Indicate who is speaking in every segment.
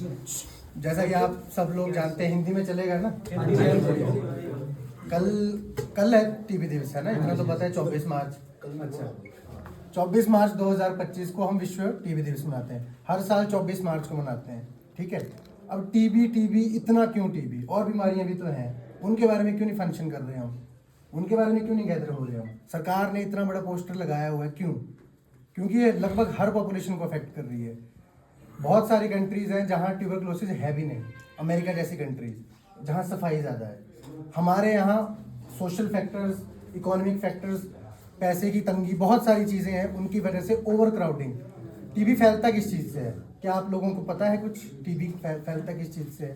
Speaker 1: जैसा कि आप सब लोग जानते हैं, हिंदी में चलेगा ना। कल कल है टीबी दिवस, है ना, इतना तो पता है। 24 मार्च। अच्छा, 24 मार्च 2025 को हम विश्व टीबी दिवस मनाते हैं। हर साल 24 मार्च को मनाते हैं, ठीक है। अब टीबी इतना क्यों? टीबी और बीमारियां भी तो हैं, उनके बारे में क्यों नहीं फंक्शन कर रहे हम? उनके बारे में क्यों नहीं गैदर हो रहे हम? सरकार ने इतना बड़ा पोस्टर लगाया हुआ है, क्यों? क्योंकि ये लगभग हर पॉपुलेशन को अफेक्ट कर रही है। बहुत सारी कंट्रीज हैं जहाँ ट्यूबरक्लोसिस है भी नहीं, अमेरिका जैसी कंट्रीज जहाँ सफाई ज़्यादा है। हमारे यहाँ सोशल फैक्टर्स, इकोनॉमिक फैक्टर्स, पैसे की तंगी, बहुत सारी चीज़ें हैं, उनकी वजह से ओवर क्राउडिंग। टीबी फैलता किस चीज़ से है? क्या आप लोगों को पता है कुछ? टीबी फैलता किस चीज़ से है?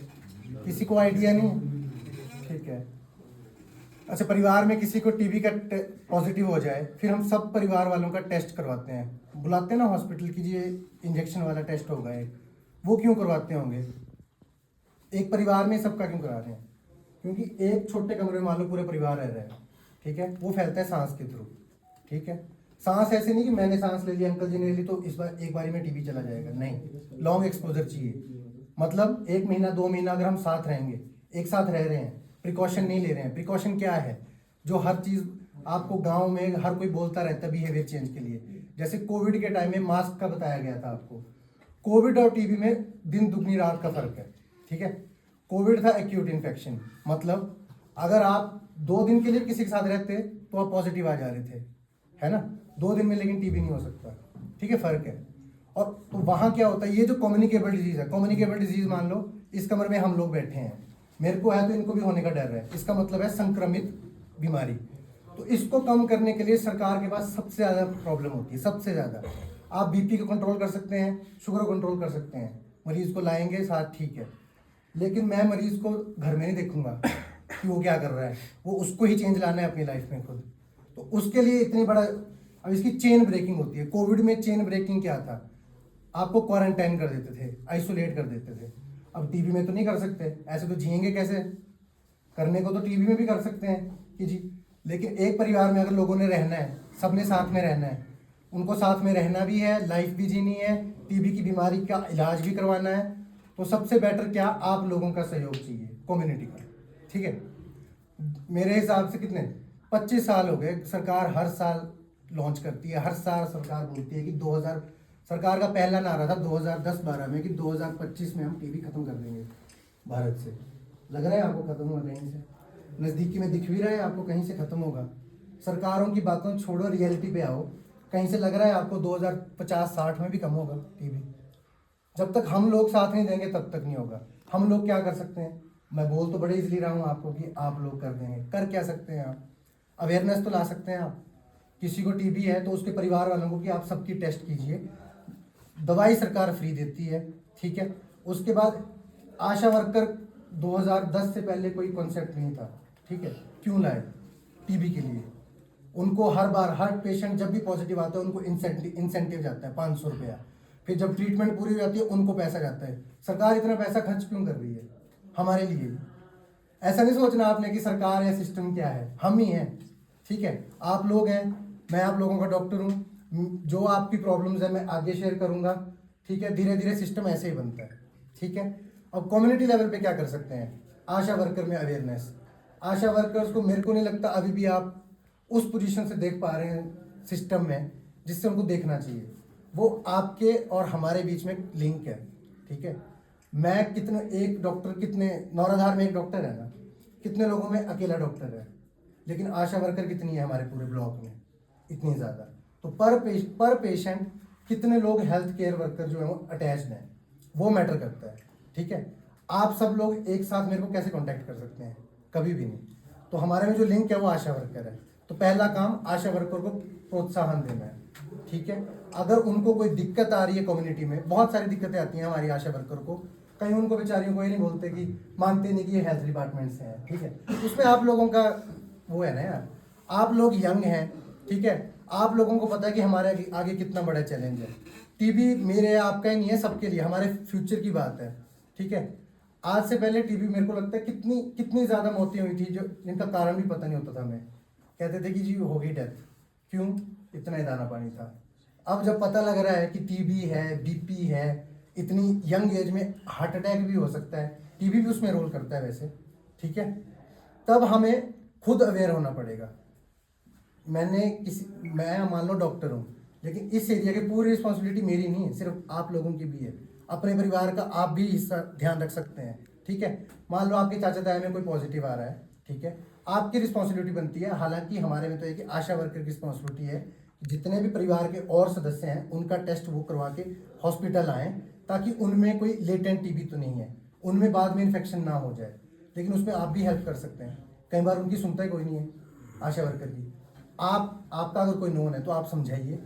Speaker 1: किसी को आइडिया नहीं? ठीक है। अच्छा, परिवार में किसी को टीबी का पॉजिटिव हो जाए, फिर हम सब परिवार वालों का टेस्ट करवाते हैं, बुलाते हैं ना हॉस्पिटल की, ये इंजेक्शन वाला टेस्ट होगा एक, वो क्यों करवाते होंगे? एक परिवार में सबका क्यों करा रहे हैं? क्योंकि एक छोटे कमरे में मान लो पूरे परिवार रह रहे हैं, ठीक है। वो फैलता है सांस के थ्रू, ठीक है। सांस ऐसे नहीं कि मैंने सांस ले ली, अंकल जी ने ले ली तो इस बार एक बारी में टीबी चला जाएगा, नहीं। लॉन्ग एक्सपोजर चाहिए, मतलब 1 महीना 2 महीना अगर हम साथ रहेंगे, एक साथ रह रहे हैं, प्रिकॉशन नहीं ले रहे हैं। प्रिकॉशन क्या है? जो हर चीज़ आपको गांव में हर कोई बोलता रहता है बिहेवियर चेंज के लिए। जैसे कोविड के टाइम में मास्क का बताया गया था आपको। कोविड और टीबी में दिन दुगनी रात का फर्क है, ठीक है। कोविड था एक्यूट इन्फेक्शन, मतलब अगर आप 2 दिन के लिए किसी के साथ रहते तो आप पॉजिटिव आ जा रहे थे, है ना, 2 दिन में, लेकिन टीबी नहीं हो सकता, ठीक है, फर्क है। और तो वहाँ क्या होता है, ये जो कम्युनिकेबल डिजीज है, कम्युनिकेबल डिजीज मान लो इस कमरे में हम लोग बैठे हैं, मेरे को है तो इनको भी होने का डर है, इसका मतलब है संक्रमित बीमारी। तो इसको कम करने के लिए सरकार के पास सबसे ज़्यादा प्रॉब्लम होती है, सबसे ज़्यादा। आप बीपी को कंट्रोल कर सकते हैं, शुगर को कंट्रोल कर सकते हैं, मरीज को लाएंगे साथ, ठीक है, लेकिन मैं मरीज को घर में नहीं देखूंगा कि वो क्या कर रहा है, वो उसको ही चेंज लाना है अपनी लाइफ में खुद। तो उसके लिए इतनी बड़ा, अब इसकी चेन ब्रेकिंग होती है। कोविड में चेन ब्रेकिंग क्या था? आपको क्वारंटाइन कर देते थे, आइसोलेट कर देते थे। अब टीबी में तो नहीं कर सकते, ऐसे तो जिएंगे कैसे? करने को तो टीबी में भी कर सकते हैं कि जी, लेकिन एक परिवार में अगर लोगों ने रहना है, सबने साथ में रहना है, उनको साथ में रहना भी है, लाइफ भी जीनी है, टीबी की बीमारी का इलाज भी करवाना है, तो सबसे बेटर क्या? आप लोगों का सहयोग चाहिए, कम्युनिटी का, ठीक है। मेरे हिसाब से कितने 25 साल हो गए, सरकार हर साल लॉन्च करती है, हर साल सरकार बोलती है कि 2000, सरकार का पहला नारा था 2010-12 में कि 2025 में हम टीबी खत्म कर देंगे भारत से। लग रहा है आपको खत्म हुआ? कहीं से नज़दीकी में दिख भी रहा है आपको, कहीं से खत्म होगा? सरकारों की बातों छोड़ो, रियलिटी पे आओ, कहीं से लग रहा है आपको 2050-60 में भी कम होगा टीबी? जब तक हम लोग साथ नहीं देंगे तब तक नहीं होगा। हम लोग क्या कर सकते हैं? मैं बोल तो बड़े इजली रहा हूँ आपको कि आप लोग कर देंगे। कर क्या सकते हैं आप? अवेयरनेस तो ला सकते हैं आप। किसी को टीबी है तो उसके परिवार वालों को कि आप सबकी टेस्ट कीजिए, दवाई सरकार फ्री देती है, ठीक है। उसके बाद आशा वर्कर 2010 से पहले कोई कॉन्सेप्ट नहीं था, ठीक है। क्यों लाए? टीबी के लिए। उनको हर बार, हर पेशेंट जब भी पॉजिटिव आता है उनको इंसेंटिव जाता है 500 रुपया, फिर जब ट्रीटमेंट पूरी हो जाती है उनको पैसा जाता है। सरकार इतना पैसा खर्च क्यों कर रही है? हमारे लिए। ऐसा नहीं सोचना आपने कि सरकार या सिस्टम क्या है, हम ही हैं, ठीक है। आप लोग हैं, मैं आप लोगों का डॉक्टर हूँ, जो आपकी प्रॉब्लम्स है मैं आगे शेयर करूँगा, ठीक है। धीरे धीरे सिस्टम ऐसे ही बनता है, ठीक है। अब कम्युनिटी लेवल पे क्या कर सकते हैं? आशा वर्कर में अवेयरनेस। आशा वर्कर्स को, मेरे को नहीं लगता अभी भी आप उस पोजीशन से देख पा रहे हैं सिस्टम में जिससे उनको देखना चाहिए। वो आपके और हमारे बीच में लिंक है, ठीक है। मैं कितने, एक डॉक्टर कितने, नौराधार में एक डॉक्टर है ना, कितने लोगों में अकेला डॉक्टर है, लेकिन आशा वर्कर कितनी है हमारे पूरे ब्लॉक में? इतनी ज़्यादा। तो पर पेशेंट कितने लोग हेल्थ केयर वर्कर जो है वो अटैच्ड हैं, वो मैटर करता है, ठीक है। आप सब लोग एक साथ मेरे को कैसे कांटेक्ट कर सकते हैं? कभी भी नहीं। तो हमारे में जो लिंक है वो आशा वर्कर है। तो पहला काम आशा वर्कर को प्रोत्साहन देना है, ठीक है। अगर उनको कोई दिक्कत आ रही है कम्युनिटी में, बहुत सारी दिक्कतें आती हैं हमारी आशा वर्कर को, कहीं उनको बेचारियों को ये नहीं बोलते कि, मानते नहीं कि ये हेल्थ डिपार्टमेंट से है, ठीक है। उसमें आप लोगों का वो है ना यार, आप लोग यंग हैं, ठीक है। आप लोगों को पता है कि हमारे आगे कितना बड़ा चैलेंज है। टीबी मेरे आपका ही नहीं है, सबके लिए, हमारे फ्यूचर की बात है, ठीक है। आज से पहले टीबी मेरे को लगता है कितनी कितनी ज़्यादा मौतें हुई थी जो जिनका कारण भी पता नहीं होता था हमें। कहते थे कि जी हो गई डेथ, क्यों? इतना ही दाना पानी था। अब जब पता लग रहा है कि टीबी है, बीपी है, इतनी यंग एज में हार्ट अटैक भी हो सकता है, टीबी भी उसमें रोल करता है वैसे, ठीक है। तब हमें खुद अवेयर होना पड़ेगा। मैं मान लो डॉक्टर हूँ, लेकिन इस एरिया की पूरी रिस्पॉन्सिबिलिटी मेरी नहीं है, सिर्फ आप लोगों की भी है। अपने परिवार का आप भी हिस्सा ध्यान रख सकते हैं, ठीक है। मान लो आपके चाचा ताया में कोई पॉजिटिव आ रहा है, ठीक है, आपकी रिस्पॉन्सिबिलिटी बनती है। हालांकि हमारे में तो है कि आशा वर्कर की रिस्पॉन्सिबिलिटी है, जितने भी परिवार के और सदस्य हैं उनका टेस्ट वो करवा के हॉस्पिटल आएँ, ताकि उनमें कोई लेटेंट टीबी तो नहीं है, उनमें बाद में इन्फेक्शन ना हो जाए। लेकिन उसमें आप भी हेल्प कर सकते हैं। कई बार उनकी सुनता ही कोई नहीं है आशा वर्कर की। आपका अगर कोई नोन है तो आप समझाइए,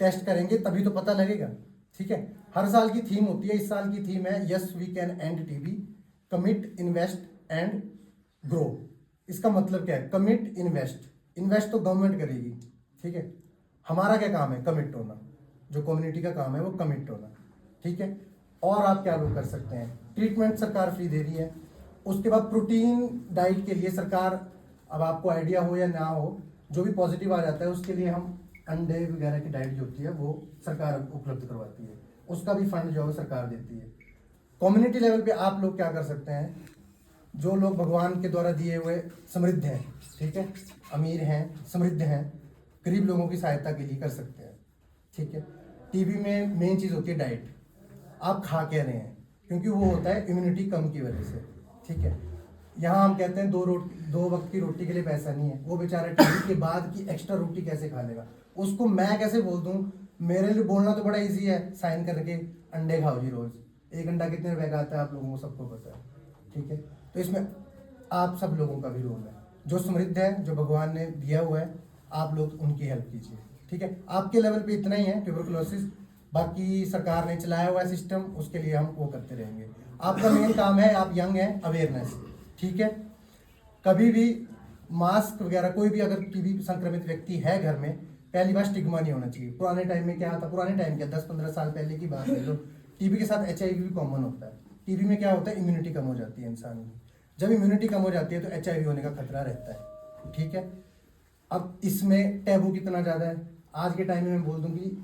Speaker 1: टेस्ट करेंगे तभी तो पता लगेगा, ठीक है। हर साल की थीम होती है, इस साल की थीम है yes we can end TB, commit invest and grow. इसका मतलब क्या है? कमिट इन्वेस्ट तो गवर्नमेंट करेगी, ठीक है। हमारा क्या काम है? कमिट होना। जो कम्युनिटी का काम है वो कमिट होना, ठीक है। और आप क्या लोग कर सकते हैं? ट्रीटमेंट सरकार फ्री दे रही है। उसके बाद प्रोटीन डाइट के लिए सरकार, अब आपको आइडिया हो या ना हो, जो भी पॉजिटिव आ जाता है उसके लिए हम अंडे वगैरह की डाइट जो होती है वो सरकार उपलब्ध करवाती है, उसका भी फंड जो है सरकार देती है। कम्युनिटी लेवल पे आप लोग क्या कर सकते हैं? जो लोग भगवान के द्वारा दिए हुए समृद्ध हैं, ठीक है, अमीर हैं, समृद्ध हैं, गरीब लोगों की सहायता के लिए कर सकते हैं, ठीक है। टीबी में मेन चीज़ होती है डाइट। आप खा क्या रहे हैं, क्योंकि वो होता है इम्यूनिटी कम की वजह से, ठीक है। यहाँ हम कहते हैं दो वक्त की रोटी के लिए पैसा नहीं है। वो बेचारा टीबी के बाद की एक्स्ट्रा रोटी कैसे खा लेगा? उसको मैं कैसे बोल दूँ? मेरे लिए बोलना तो बड़ा इजी है, साइन करके अंडे खाओ जी रोज। एक अंडा कितने रुपए का आता है आप लोगों को सबको पता है, ठीक है। तो इसमें आप सब लोगों का भी रोल है। जो समृद्ध है, जो भगवान ने दिया हुआ है, आप लोग उनकी हेल्प कीजिए, ठीक है। आपके लेवल पे इतना ही है ट्यूबरकुलोसिस, बाकी सरकार ने चलाया हुआ है सिस्टम, उसके लिए हम वो करते रहेंगे। आपका मेन काम है, आप यंग हैं, अवेयरनेस, ठीक है। कभी भी मास्क वगैरह, कोई भी अगर टीबी संक्रमित व्यक्ति है घर में, पहली बार स्टिग्मा नहीं होना चाहिए। पुराने टाइम में क्या था, पुराने टाइम क्या 10-15 साल पहले की बात है, लो टीबी के साथ HIV भी कॉमन होता है। टीबी में क्या होता है? इम्यूनिटी कम हो जाती है इंसान की। जब इम्यूनिटी कम हो जाती है तो HIV होने का खतरा रहता है, ठीक है। अब इसमें टैबू कितना ज़्यादा है आज के टाइम में, मैं बोल दूँ कि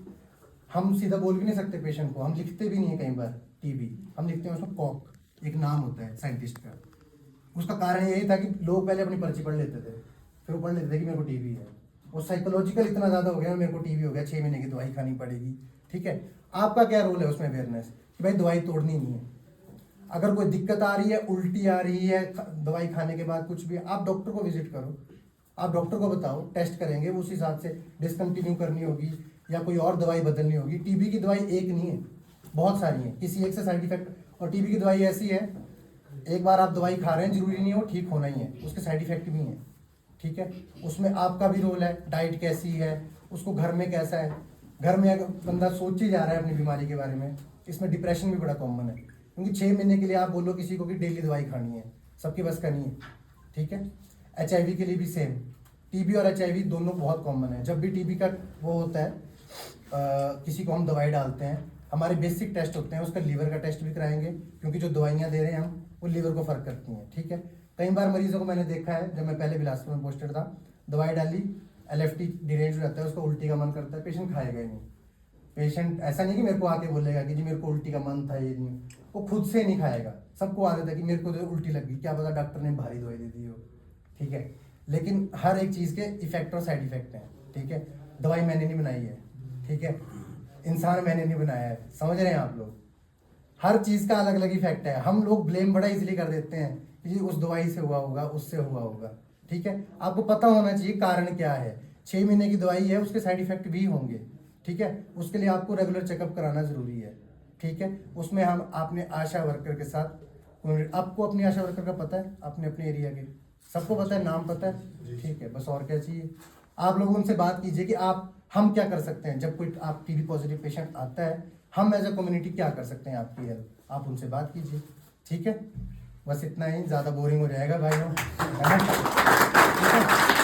Speaker 1: हम सीधा बोल भी नहीं सकते पेशेंट को, हम लिखते भी नहीं है। कई बार टीबी हम लिखते हैं उसमें कॉक, एक नाम होता है साइंटिस्ट का। उसका कारण यही था कि लोग पहले अपनी पर्ची पढ़ लेते थे, फिर वो पढ़ लेते थे कि मेरे को टीबी है। वो साइकोलॉजिकल इतना ज़्यादा हो गया, मेरे को टीबी हो गया, 6 महीने की दवाई खानी पड़ेगी, ठीक है। आपका क्या रोल है उसमें? अवेयरनेस, कि भाई दवाई तोड़नी नहीं है। अगर कोई दिक्कत आ रही है, उल्टी आ रही है दवाई खाने के बाद, कुछ भी, आप डॉक्टर को विजिट करो, आप डॉक्टर को बताओ, टेस्ट करेंगे, उस हिसाब से डिसकंटिन्यू करनी होगी या कोई और दवाई बदलनी होगी। टीबी की दवाई एक नहीं है, बहुत सारी है, किसी एक से साइड इफेक्ट। और टीबी की दवाई ऐसी है, एक बार आप दवाई खा रहे हैं जरूरी नहीं हो ठीक होना ही है, उसके साइड इफेक्ट भी हैं, ठीक है। उसमें आपका भी रोल है, डाइट कैसी है, उसको घर में कैसा है। घर में अगर बंदा सोच ही जा रहा है अपनी बीमारी के बारे में, इसमें डिप्रेशन भी बड़ा कॉमन है, क्योंकि 6 महीने के लिए आप बोलो किसी को कि डेली दवाई खानी है, सबके बस का नहीं है, ठीक है। HIV के लिए भी सेम, टीबी और HIV दोनों बहुत कॉमन है। जब भी टीबी का वो होता है, किसी को हम दवाई डालते हैं, हमारे बेसिक टेस्ट होते हैं, उसका लीवर का टेस्ट भी कराएंगे, क्योंकि जो दवाइयाँ दे रहे हैं हम वो लीवर को फर्क करती हैं, ठीक है। कई बार मरीजों को मैंने देखा है, जब मैं पहले बिलासपुर में पोस्टेड था, दवाई डाली, LFT डिरेंज हो जाता है, उसको उल्टी का मन करता है, पेशेंट खाएगा ही नहीं। पेशेंट ऐसा नहीं कि मेरे को आके बोलेगा कि जी मेरे को उल्टी का मन था, ये नहीं, वो खुद से नहीं खाएगा। सबको आदत है कि मेरे को तो उल्टी लगी, क्या पता डॉक्टर ने भारी दवाई दे दी हो, ठीक है। लेकिन हर एक चीज़ के इफेक्ट और साइड इफेक्ट हैं, ठीक है। दवाई मैंने नहीं बनाई है, ठीक है, इंसान मैंने नहीं बनाया है, समझ रहे हैं आप लोग। हर चीज़ का अलग अलग इफेक्ट है। हम लोग ब्लेम बड़ा इजीली कर देते हैं कि उस दवाई से हुआ होगा, उससे हुआ होगा, ठीक है। आपको पता होना चाहिए कारण क्या है। 6 महीने की दवाई है, उसके साइड इफेक्ट भी होंगे, ठीक है। उसके लिए आपको रेगुलर चेकअप कराना जरूरी है, ठीक है। उसमें हम अपने आशा वर्कर के साथ, आपको अपनी आशा वर्कर का पता है, अपने अपने एरिया के सबको पता है, नाम पता है, ठीक है। बस और क्या चाहिए? आप लोग उनसे बात कीजिए कि हम क्या कर सकते हैं। जब कोई आप टीबी पॉजिटिव पेशेंट आता है, हम एज अ कम्युनिटी क्या कर सकते हैं आपकी हेल्प, आप उनसे बात कीजिए, ठीक है। बस इतना ही, ज़्यादा बोरिंग हो जाएगा भाइयों, है ना, ठीक है।